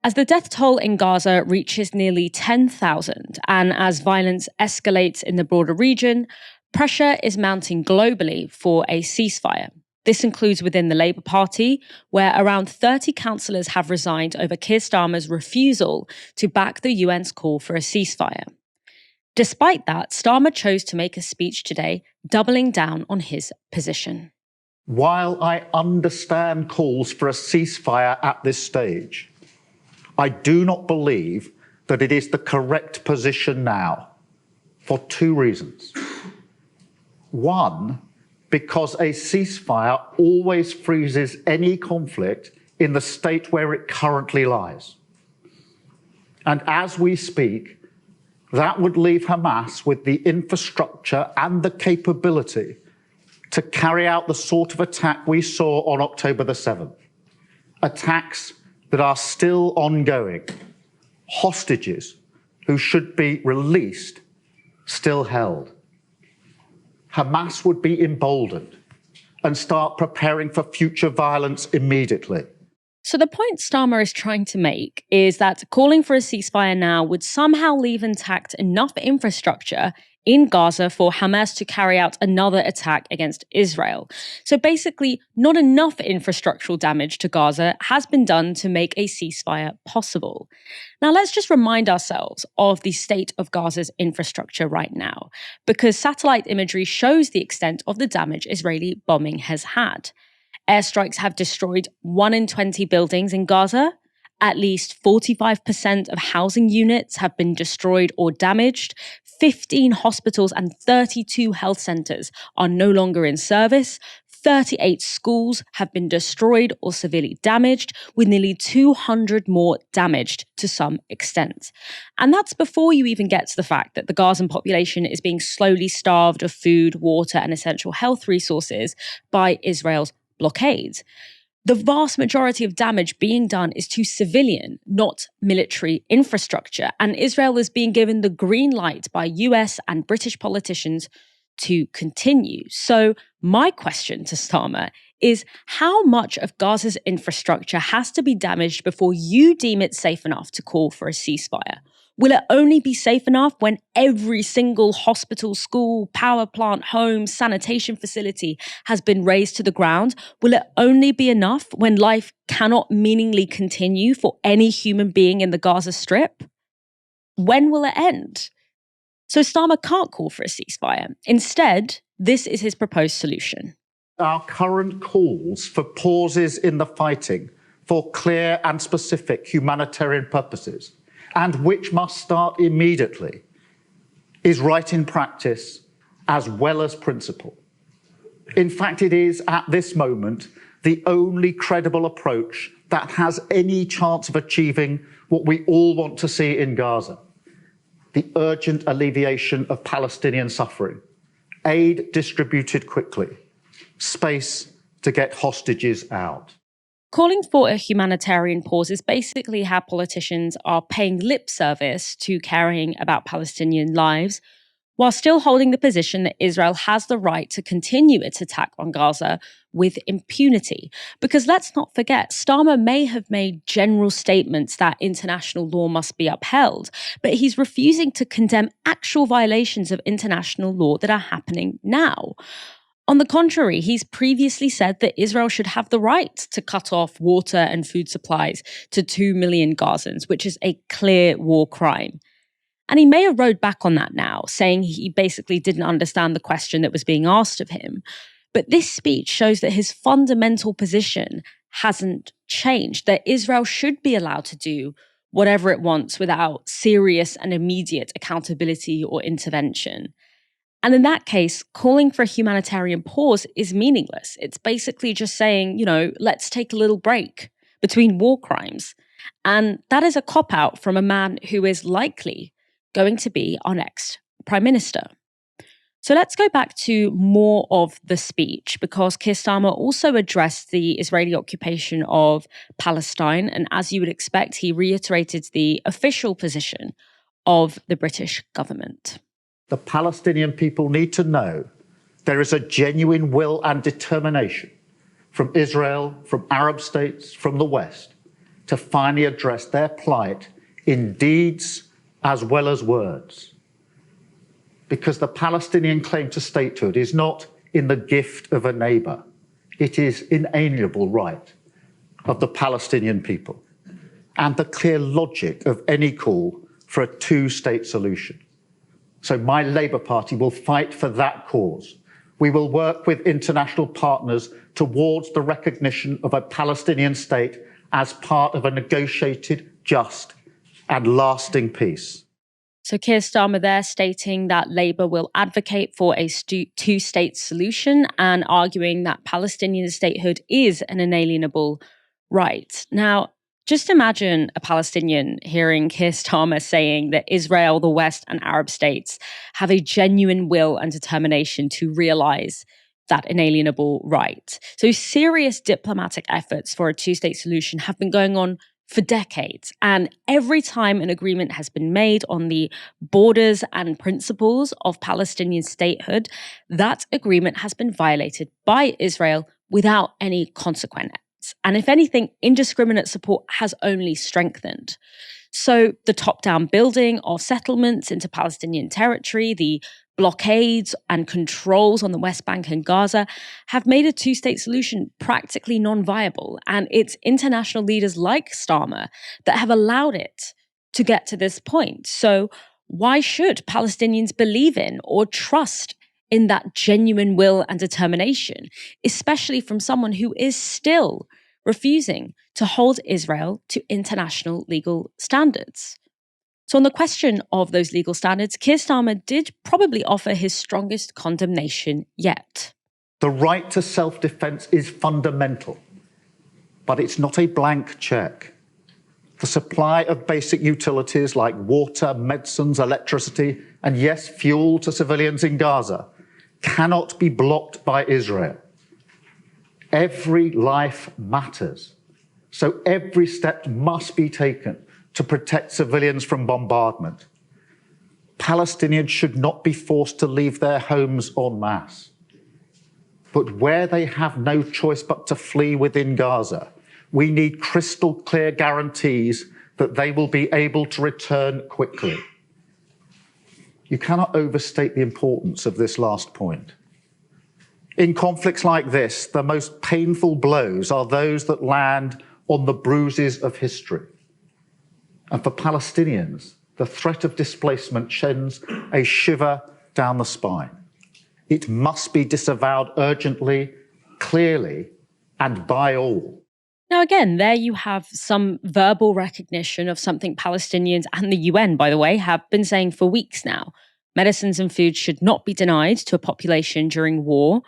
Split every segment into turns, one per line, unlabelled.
As the death toll in Gaza reaches nearly 10,000 and as violence escalates in the broader region, pressure is mounting globally for a ceasefire. This includes within the Labour Party, where around 30 councillors have resigned over Keir Starmer's refusal to back the UN's call for a ceasefire. Despite that, Starmer chose to make a speech today, doubling down on his position.
While I understand calls for a ceasefire at this stage, I do not believe that it is the correct position now, for two reasons. One, because a ceasefire always freezes any conflict in the state where it currently lies. And as we speak, that would leave Hamas with the infrastructure and the capability to carry out the sort of attack we saw on October the 7th. Attacks that are still ongoing, hostages who should be released still held. Hamas would be emboldened and start preparing for future violence immediately.
So the point Starmer is trying to make is that calling for a ceasefire now would somehow leave intact enough infrastructure in Gaza for Hamas to carry out another attack against Israel. So basically, not enough infrastructural damage to Gaza has been done to make a ceasefire possible. Now, let's just remind ourselves of the state of Gaza's infrastructure right now, because satellite imagery shows the extent of the damage Israeli bombing has had. Airstrikes have destroyed 1 in 20 buildings in Gaza. At least 45% of housing units have been destroyed or damaged. 15 hospitals and 32 health centres are no longer in service. 38 schools have been destroyed or severely damaged, with nearly 200 more damaged to some extent. And that's before you even get to the fact that the Gazan population is being slowly starved of food, water, and essential health resources by Israel's blockades. The vast majority of damage being done is to civilian, not military infrastructure, and Israel is being given the green light by US and British politicians to continue. So my question to Starmer is, how much of Gaza's infrastructure has to be damaged before you deem it safe enough to call for a ceasefire? Will it only be safe enough when every single hospital, school, power plant, home, sanitation facility has been razed to the ground? Will it only be enough when life cannot meaningfully continue for any human being in the Gaza Strip? When will it end? So Starmer can't call for a ceasefire. Instead, this is his proposed solution.
Our current calls for pauses in the fighting for clear and specific humanitarian purposes, and which must start immediately, is right in practice as well as principle. In fact, it is, at this moment, the only credible approach that has any chance of achieving what we all want to see in Gaza: the urgent alleviation of Palestinian suffering, aid distributed quickly, space to get hostages out.
Calling for a humanitarian pause is basically how politicians are paying lip service to caring about Palestinian lives, while still holding the position that Israel has the right to continue its attack on Gaza with impunity. Because let's not forget, Starmer may have made general statements that international law must be upheld, but he's refusing to condemn actual violations of international law that are happening now. On the contrary, he's previously said that Israel should have the right to cut off water and food supplies to 2 million Gazans, which is a clear war crime. And he may have rode back on that now, saying he basically didn't understand the question that was being asked of him. But this speech shows that his fundamental position hasn't changed, that Israel should be allowed to do whatever it wants without serious and immediate accountability or intervention. And in that case, calling for a humanitarian pause is meaningless. It's basically just saying, let's take a little break between war crimes. And that is a cop-out from a man who is likely going to be our next prime minister. So let's go back to more of the speech, because Keir Starmer also addressed the Israeli occupation of Palestine. And as you would expect, he reiterated the official position of the British government.
The Palestinian people need to know there is a genuine will and determination from Israel, from Arab states, from the West, to finally address their plight in deeds as well as words. Because the Palestinian claim to statehood is not in the gift of a neighbour. It is inalienable right of the Palestinian people and the clear logic of any call for a two-state solution. So my Labour Party will fight for that cause. We will work with international partners towards the recognition of a Palestinian state as part of a negotiated, just and lasting peace.
So Keir Starmer there stating that Labour will advocate for a two-state solution and arguing that Palestinian statehood is an inalienable right. Now, just imagine a Palestinian hearing Keir Starmer saying that Israel, the West, and Arab states have a genuine will and determination to realise that inalienable right. So serious diplomatic efforts for a two-state solution have been going on for decades. And every time an agreement has been made on the borders and principles of Palestinian statehood, that agreement has been violated by Israel without any consequence. And if anything, indiscriminate support has only strengthened. So the top-down building of settlements into Palestinian territory, the blockades and controls on the West Bank and Gaza have made a two-state solution practically non-viable. And it's international leaders like Starmer that have allowed it to get to this point. So why should Palestinians believe in or trust in that genuine will and determination, especially from someone who is still refusing to hold Israel to international legal standards? So on the question of those legal standards, Keir Starmer did probably offer his strongest condemnation yet.
The right to self-defence is fundamental, but it's not a blank cheque. The supply of basic utilities like water, medicines, electricity, and yes, fuel to civilians in Gaza cannot be blocked by Israel. Every life matters, so every step must be taken to protect civilians from bombardment. Palestinians should not be forced to leave their homes en masse. But where they have no choice but to flee within Gaza, we need crystal clear guarantees that they will be able to return quickly. You cannot overstate the importance of this last point. In conflicts like this, the most painful blows are those that land on the bruises of history. And for Palestinians, the threat of displacement sends a shiver down the spine. It must be disavowed urgently, clearly, and by all.
Now, again, there you have some verbal recognition of something Palestinians and the UN, by the way, have been saying for weeks now. Medicines and food should not be denied to a population during war,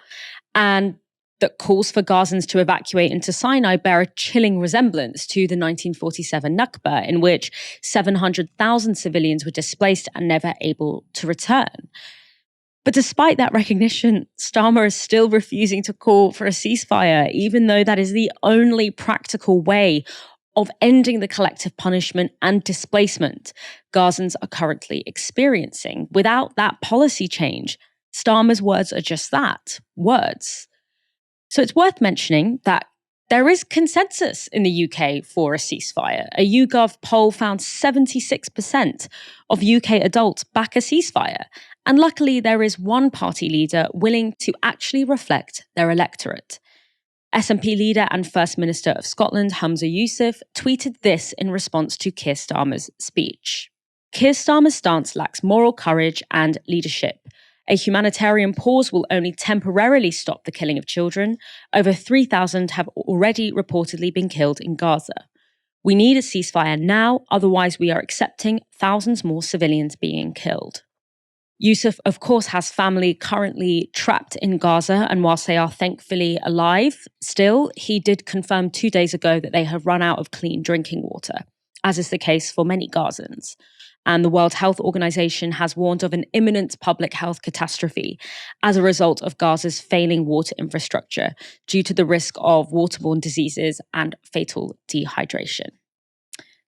and that calls for Gazans to evacuate into Sinai bear a chilling resemblance to the 1947 Nakba, in which 700,000 civilians were displaced and never able to return. But despite that recognition, Starmer is still refusing to call for a ceasefire, even though that is the only practical way of ending the collective punishment and displacement Gazans are currently experiencing. Without that policy change, Starmer's words are just that, words. So it's worth mentioning that there is consensus in the UK for a ceasefire. A YouGov poll found 76% of UK adults back a ceasefire. And luckily, there is one party leader willing to actually reflect their electorate. SNP leader and First Minister of Scotland, Humza Yousaf, tweeted this in response to Keir Starmer's speech. Keir Starmer's stance lacks moral courage and leadership. A humanitarian pause will only temporarily stop the killing of children. Over 3,000 have already reportedly been killed in Gaza. We need a ceasefire now, otherwise we are accepting thousands more civilians being killed. Yousaf, of course, has family currently trapped in Gaza, and whilst they are thankfully alive, still, he did confirm 2 days ago that they have run out of clean drinking water, as is the case for many Gazans. And the World Health Organization has warned of an imminent public health catastrophe as a result of Gaza's failing water infrastructure due to the risk of waterborne diseases and fatal dehydration.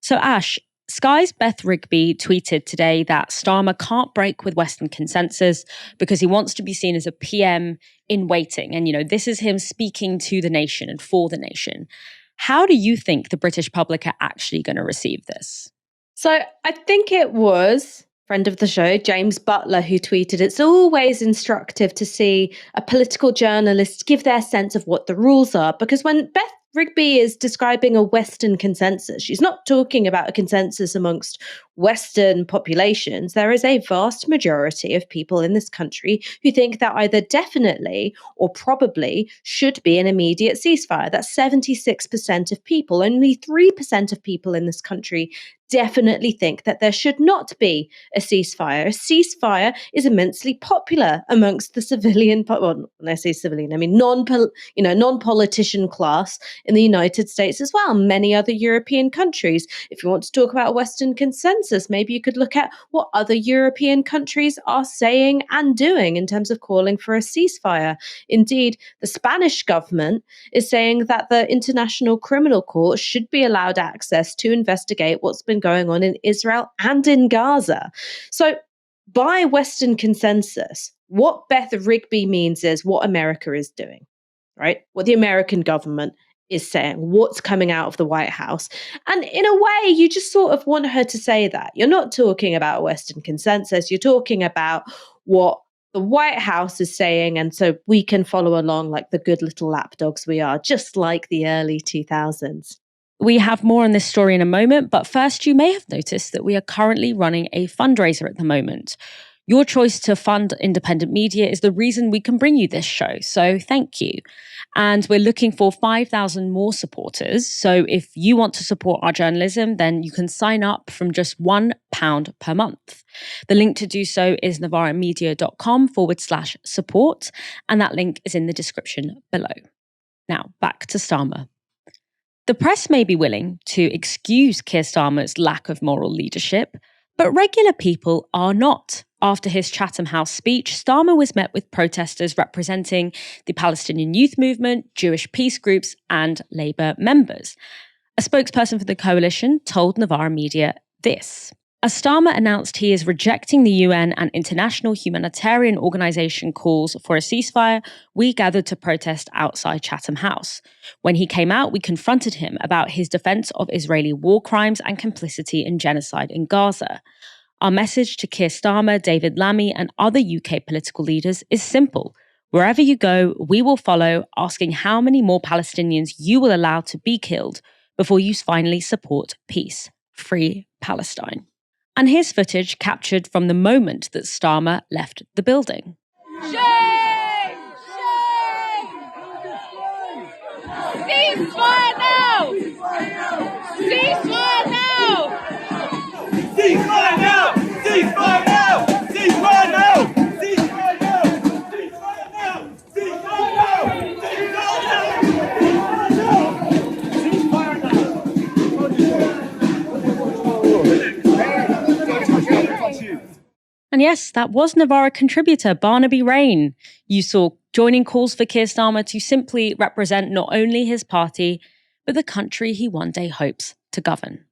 So Ash, Sky's Beth Rigby tweeted today that Starmer can't break with Western consensus because he wants to be seen as a PM in waiting. And, this is him speaking to the nation and for the nation. How do you think the British public are actually going to receive this?
So I think it was friend of the show, James Butler, who tweeted, "It's always instructive to see a political journalist give their sense of what the rules are." Because when Beth Rigby is describing a Western consensus, she's not talking about a consensus amongst Western populations. There is a vast majority of people in this country who think that either definitely or probably should be an immediate ceasefire. That's 76% of people. Only 3% of people in this country definitely think that there should not be a ceasefire. A ceasefire is immensely popular amongst the civilian, well, when I say civilian, I mean non-politician class in the United States as well, many other European countries. If you want to talk about Western consensus, maybe you could look at what other European countries are saying and doing in terms of calling for a ceasefire. Indeed, the Spanish government is saying that the International Criminal Court should be allowed access to investigate what's been going on in Israel and in Gaza. So, by Western consensus, what Beth Rigby means is what America is doing, right? What the American government is saying, what's coming out of the White House. And in a way, you just sort of want her to say that. You're not talking about Western consensus, you're talking about what the White House is saying, and so we can follow along like the good little lapdogs we are, just like the early 2000s.
We have more on this story in a moment, but first, you may have noticed that we are currently running a fundraiser at the moment. Your choice to fund independent media is the reason we can bring you this show, so thank you. And we're looking for 5,000 more supporters. So if you want to support our journalism, then you can sign up from just £1 per month. The link to do so is novaramedia.com/support, and that link is in the description below. Now, back to Starmer. The press may be willing to excuse Keir Starmer's lack of moral leadership, but regular people are not. After his Chatham House speech, Starmer was met with protesters representing the Palestinian youth movement, Jewish peace groups, and Labour members. A spokesperson for the coalition told Novara Media this. As Starmer announced he is rejecting the UN and international humanitarian organisation calls for a ceasefire, we gathered to protest outside Chatham House. When he came out, we confronted him about his defence of Israeli war crimes and complicity in genocide in Gaza. Our message to Keir Starmer, David Lammy, and other UK political leaders is simple. Wherever you go, we will follow, asking how many more Palestinians you will allow to be killed before you finally support peace. Free Palestine. And here's footage captured from the moment that Starmer left the building.
Shame! Shame! Ceasefire now! Ceasefire now! Ceasefire now! Ceasefire now! Ceasefire now! Ceasefire now! Ceasefire now! Ceasefire now!
And yes, that was Novara contributor Barnaby Rain. You saw joining calls for Keir Starmer to simply represent not only his party, but the country he one day hopes to govern.